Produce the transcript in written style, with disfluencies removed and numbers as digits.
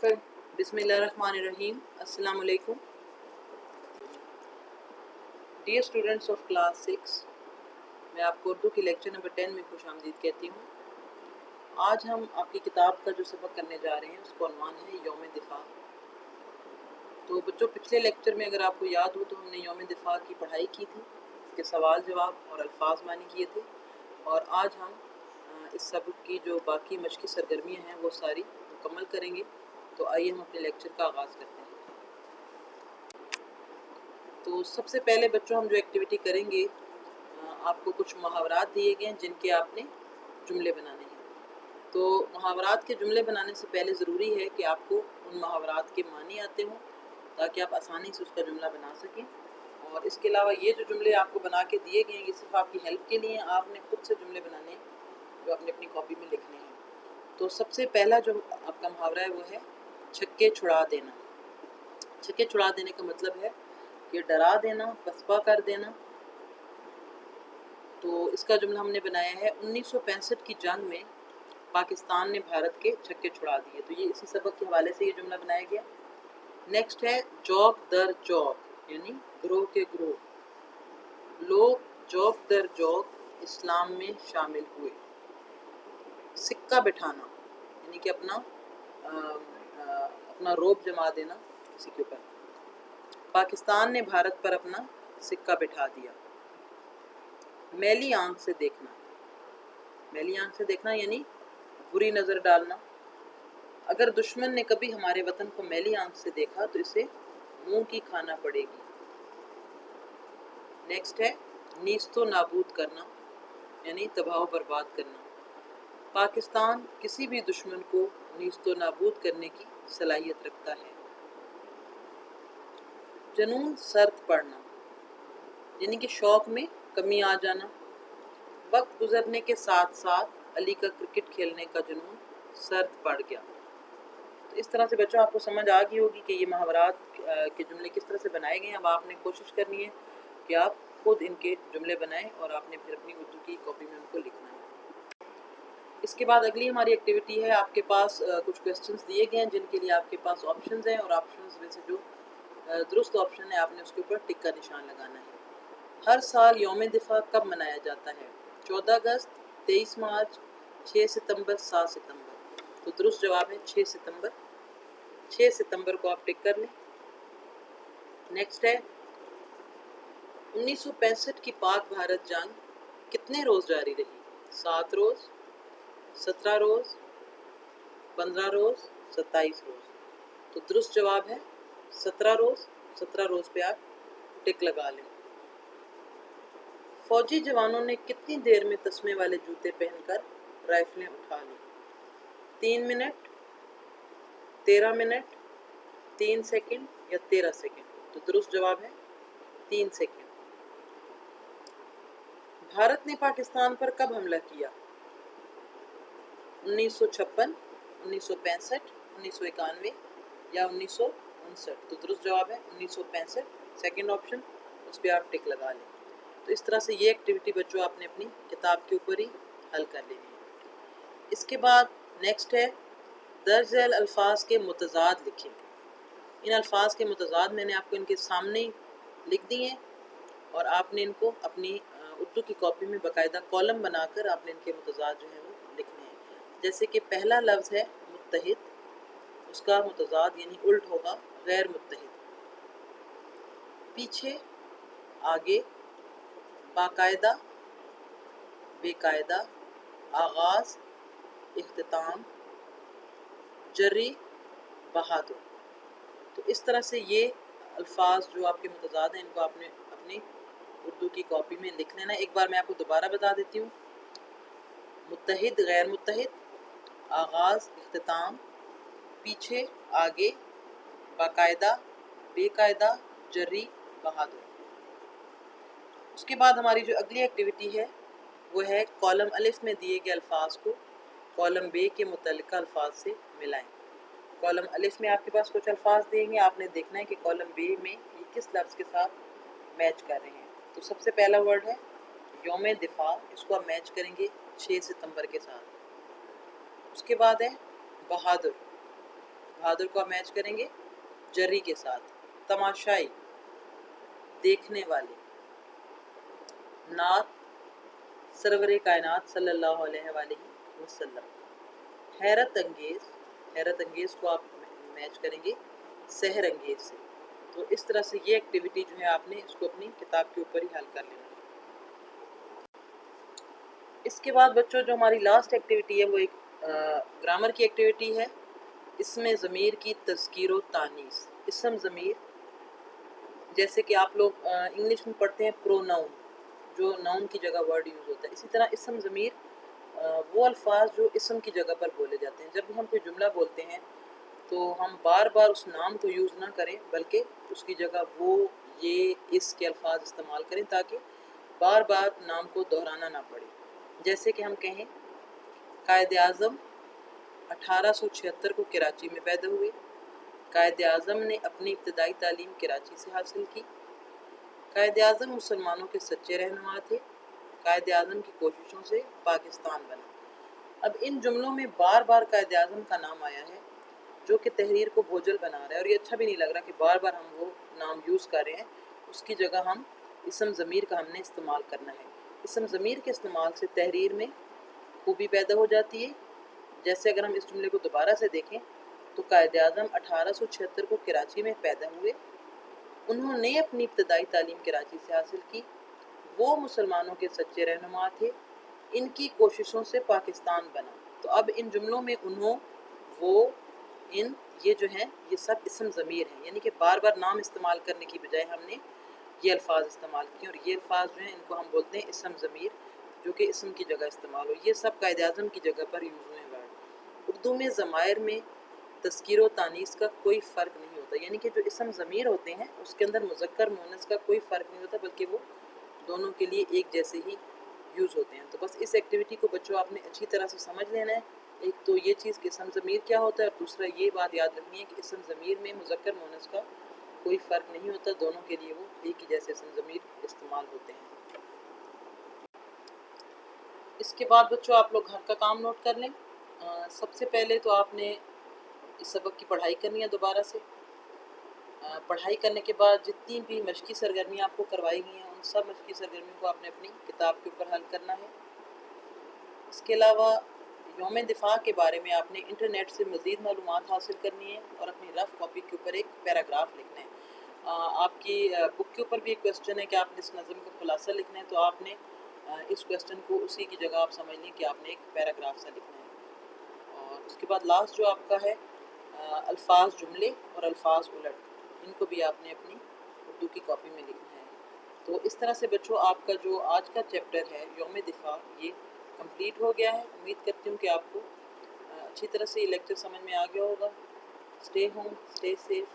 बिस्मिल्लाहिर्रहमानिर्रहीम। अस्सलाम वालेकुम। डियर स्टूडेंट्स ऑफ क्लास 6, मैं आपको उर्दू की लेक्चर नंबर 10 में खुशामदीद कहती हूँ। आज हम आपकी किताब का जो सबक करने जा रहे हैं उसका उन्वान है यौम दिफा। तो बच्चों, पिछले लेक्चर में अगर आपको याद हो तो हमने यौम दिफा की पढ़ाई की थी, इसके सवाल जवाब और अल्फाज मानी किए थे। और आज हम इस सबक की जो बाकी मश्की सरगर्मियाँ हैं वो सारी मुकम्मल करेंगे। तो आइए हम अपने लेक्चर का आगाज़ करते हैं। तो सबसे पहले बच्चों हम जो एक्टिविटी करेंगे, आपको कुछ मुहावरात दिए गए हैं जिनके आपने जुमले बनाने हैं। तो मुहावरात के जुमले बनाने से पहले ज़रूरी है कि आपको उन मुहावरात के मानी आते हों ताकि आप आसानी से उसका जुमला बना सकें। और इसके अलावा ये जो जुमले आपको बना के दिए गए हैं ये सिर्फ आपकी हेल्प के लिए, आपने खुद से जुमले बनाने जो अपनी अपनी कॉपी में लिखने हैं। तो सबसे पहला जो आपका मुहावरा है वो है छक्के छुड़ा देना। छक्के छुड़ा देने का मतलब है कि डरा देना, पसपा कर देना। तो इसका जुमला हमने बनाया है 1965 की जंग में पाकिस्तान ने भारत के छक्के छुड़ा दिए। तो ये इसी सबक के हवाले से ये जुमला बनाया गया। नेक्स्ट है जौक दर जौक, यानी ग्रोह के ग्रोह। लोग जौक दर जौक इस्लाम में शामिल हुए। सिक्का बिठाना यानी कि अपना रोब जमा देना किसी के ऊपर। पाकिस्तान ने भारत पर अपना सिक्का बिठा दिया। मैली आंख से देखना, मैली आंख से देखना यानी बुरी नज़र डालना। अगर दुश्मन ने कभी हमारे वतन को मैली आंख से देखा तो इसे मुंह की खाना पड़ेगी। नेक्स्ट है नीस्तो नाबूद करना यानी तबाह बर्बाद करना। पाकिस्तान किसी भी दुश्मन को नीस्तो नाबूद करने की सलाहियत रखता है। जुनून सर्द पड़ना यानी कि शौक में कमी आ जाना। वक्त गुजरने के साथ साथ अली का क्रिकेट खेलने का जुनून सर्द पड़ गया। तो इस तरह से बच्चों आपको समझ आ गई होगी कि ये मुहावरात के जुमले किस तरह से बनाए गए हैं। अब आपने कोशिश करनी है कि आप खुद इनके जुमले बनाएं और आपने फिर अपनी उर्दू की कॉपी में उनको लिखना है। इसके बाद अगली हमारी एक्टिविटी है, आपके पास कुछ क्वेश्चंस दिए गए हैं जिनके लिए आपके पास ऑप्शंस हैं और ऑप्शंस में से जो दुरुस्त ऑप्शन है आपने उसके ऊपर टिक का निशान लगाना है। हर साल यौम दिफा कब मनाया जाता है? 14 अगस्त, 23 मार्च, 6 सितंबर, 7 सितंबर। तो दुरुस्त जवाब है 6 सितंबर। 6 सितंबर को आप टिक कर लें। नेक्स्ट है 1965 की पाक भारत जंग कितने रोज़ जारी रही? 7 रोज़, 17 रोज़, 15 रोज़, 27 रोज़। तो दुरुस्त जवाब है 17 रोज़। 17 रोज़ पे आप टिक लगा लें। फौजी जवानों ने कितनी देर में तस्मे वाले जूते पहनकर राइफलें उठा ली? 3 मिनट, 13 मिनट, 3 सेकंड या 13 सेकंड। तो दुरुस्त जवाब है 3 सेकंड। भारत ने पाकिस्तान पर कब हमला किया? 1956, 1965, 1991 या 1959। तो दुरुस्त जवाब है 1965, सेकंड ऑप्शन, उस पर आप टिक लगा लें। तो इस तरह से ये एक्टिविटी बच्चों आपने अपनी किताब के ऊपर ही हल कर लेनी है। इसके बाद नेक्स्ट है दर्ज झैल अल्फाज के मुतज़ाद लिखें। इन अल्फाज के मुतज़ाद मैंने आपको इनके सामने ही लिख दिए हैं और आपने इनको अपनी उर्दू की कॉपी में बाकायदा कॉलम बनाकर आपने इनके मुतज़ाद जो है वो लिखने हैं। जैसे कि पहला लफ्ज़ है मुत्तहिद, उसका मुतज़ाद यानी उल्ट होगा गैर मुत्तहिद। पीछे, आगे, बाकायदा, बेकायदा, आगाज़, इख्तिताम, जर्री, बहादुर। तो इस तरह से ये अल्फाज जो आपके मुतज़ाद हैं इनको आपने अपनी उर्दू की कॉपी में लिख लेना। एक बार मैं आपको दोबारा बता देती हूँ। मुत्तहिद, गैर मुत्तहिद, आगाज़, इख्तिताम, पीछे, आगे, बाकायदा, बेकायदा, जर्री, बहादुर। उसके बाद हमारी जो अगली एक्टिविटी है वो है कॉलम अलिफ में दिए गए अल्फाज को कॉलम बे के मुतल्लिका अल्फाज से मिलाएं। कॉलम अलिफ में आपके पास कुछ अल्फाज देंगे, आपने देखना है कि कॉलम बे में ये किस लफ्ज़ के साथ मैच कर रहे हैं। तो सबसे पहला वर्ड है यौम दिफा, इसको आप मैच करेंगे 6 सितंबर के साथ। उसके बाद है बहादुर, बहादुर को आप मैच करेंगे जर्री के साथ, तमाशाई देखने वाले, नात सरवरे कायनात सल्लल्लाहु अलैहि वसल्लम, हैरत अंगेज़ को आप मैच करेंगे सहर अंगेज से। तो इस तरह से ये एक्टिविटी जो है आपने इसको अपनी किताब के ऊपर ही हल कर लेना है। इसके बाद बच्चों जो हमारी लास्ट एक्टिविटी है वो एक ग्रामर की एक्टिविटी है। इसमें ज़मीर की तज़कीर व तानीस। इसम ज़मीर, जैसे कि आप लोग इंग्लिश में पढ़ते हैं प्रोनाउन, जो नाउन की जगह वर्ड यूज़ होता है, इसी तरह इसम ज़मीर वो अल्फाज जो इसम की जगह पर बोले जाते हैं। जब भी हम कोई जुमला बोलते हैं तो हम बार बार उस नाम को यूज़ ना करें, बल्कि उसकी जगह वो, ये, इस के अल्फाज इस्तेमाल करें ताकि बार बार नाम को दोहराना ना पड़े। जैसे कि हम कहें कायद आज़म 1876 को कराची में पैदा हुए। कायद आज़म ने अपनी इब्तदाई तालीम कराची से हासिल की। कायद आज़म मुसलमानों के सच्चे रहनुमा थे। कायद आज़म की कोशिशों से पाकिस्तान बना। अब इन जुमलों में बार बार कायद आज़म का नाम आया है, जो कि तहरीर को बोझल बना रहा है, और ये अच्छा भी नहीं लग रहा कि बार बार हम वो नाम यूज़ कर रहे हैं। उसकी जगह हम इसम ज़मीर का हमने इस्तेमाल करना है। इसम ज़मीर के इस्तेमाल से तहरीर में खूबी पैदा हो जाती है। जैसे अगर हम इस जुमले को दोबारा से देखें तो कायद आज़म 1876 को कराची में पैदा हुए। उन्होंने अपनी इब्तदाई तालीम कराची से हासिल की। वो मुसलमानों के सच्चे रहनुमा थे। इनकी कोशिशों से पाकिस्तान बना। तो अब इन जुमलों में उन्हों, वो, इन, ये जो हैं ये सब इसम ज़मीर हैं, यानी कि बार बार नाम इस्तेमाल करने की बजाय हमने ये अल्फाज इस्तेमाल किए, और ये अल्फाज जो हैं इनको हम बोलते हैं इसम ज़मीर, जो कि इसम की जगह इस्तेमाल हो। ये सब कायद आज़म की जगह पर यूज़ हुए वर्ड। उर्दू में ज़मायर में तज़कीर व तानीस का कोई फ़र्क नहीं होता, यानी कि जो इसम ज़मीर होते हैं उसके अंदर मुज़क्कर मुअन्नस का कोई फ़र्क नहीं होता, बल्कि वो दोनों के लिए एक जैसे ही यूज़ होते हैं। तो बस इस एक्टिविटी को बच्चों आपने अच्छी तरह से समझ लेना है। एक तो ये चीज़ कि इसम ज़मीर क्या होता है, और दूसरा ये बात याद रखनी है कि इसम ज़मीर में मुज़क्कर मुअन्नस का कोई फ़र्क नहीं होता, दोनों के लिए वो एक ही जैसे इसम ज़मीर इस्तेमाल होते हैं। इसके बाद बच्चों आप लोग घर का काम नोट कर लें। सबसे पहले तो आपने इस सबक की पढ़ाई करनी है दोबारा से। पढ़ाई करने के बाद जितनी भी मशक़ी सरगर्मियाँ आपको करवाई गई हैं उन सब मशक़ी सरगर्मियों को आपने अपनी किताब के ऊपर हल करना है। इसके अलावा यौम दिफ़ा के बारे में आपने इंटरनेट से मज़ीद मालूमात हासिल करनी है और अपनी रफ़ कॉपी के ऊपर एक पैराग्राफ लिखना है। आपकी बुक के ऊपर भी एक क्वेश्चन है कि आपने इस नज़म का खुलासा लिखना है, तो आपने इस क्वेश्चन को उसी की जगह आप समझ लें कि आपने एक पैराग्राफ सा लिखना है। और उसके बाद लास्ट जो आपका है अल्फाज जुमले और अल्फाज उलट, इनको भी आपने अपनी उर्दू की कॉपी में लिखना है। तो इस तरह से बच्चों आपका जो आज का चैप्टर है यौम दिफ़ा ये कंप्लीट हो गया है। उम्मीद करती हूँ कि आपको अच्छी तरह से ये लेक्चर समझ में आ गया होगा। Stay home, stay safe.